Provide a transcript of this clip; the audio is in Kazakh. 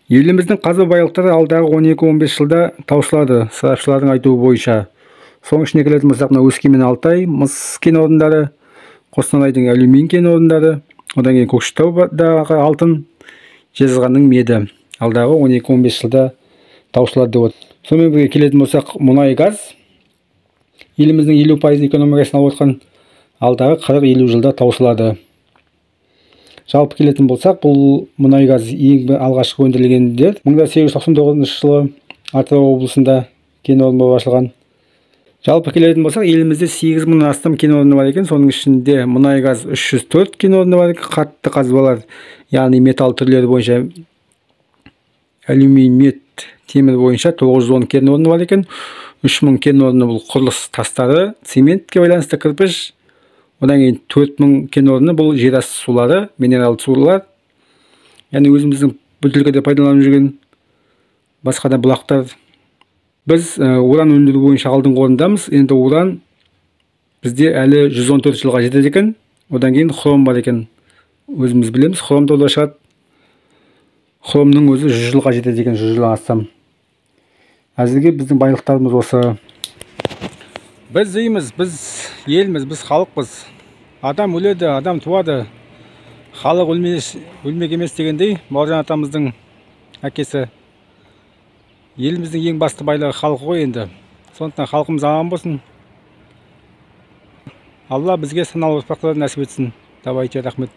Еліміздің қазба байлықтары алдағы 12-15 жылда таусылады, сарапшылардың айтуы бойынша. Соның ішіне келетін болсақ, мына Өскемен Алтай мыс кен орындары, Қостанайдың алюмин кен орындары, одан кейін Көкшетаудағы алтын, Жезқазғанның меді алдағы 12-15 жылда таусылады деп отыр. Сонымен бірге келетін болсақ, мұнай газ еліміздің 50% экономикасын алып отқан алдағы 40-50 жылда таусылады. Жалпы келетін болсақ, бұл мұнай газ ең алғашқы өндірілгендер 1899 жылы Атырау облысында кен орны болып ашылған. Жалпы келетін болсақ, елімізде 8000-нан астам кен орны бар екен. Соның ішінде мұнай газ 304 кен орны бар екен. Қатты қазбалар, яғни металл түрлері бойынша алюминий, мед, темір бойынша 910 кен орны бар екен. 3000 кен орны бұл құрылыс тастары, цементке байланысты кірпіш. Одан кейін 4000 кен орны бұл жерасты сулары, минералды сулар. Яғни өзіміздің бұл өлкеде пайдаланып жүрген басқа да бұлақтар. Біз уран өндіру бойынша алдыңғы орындамыз. Енді уран бізде әлі 114 жылға жетеді екен. Одан кейін хром бар екен. Өзіміз білеміз, хром да шығады. Хромның өзі 100 жылға жетеді екен, 100 жылдан астам. Әзірге біздің байлықтарымыз осы. Біз дейміз, біз елміз, біз халықпыз. Адам өледі, адам туады. Халық өлмек емес дегендей, Бауыржан атамыздың әкесі. Еліміздің ең басты байлығы халық ғой енді. Сондықтан халқымыз аман болсын. Алла бізге саналы ұрпақтар нәсіп етсін. Давайте, рахмет.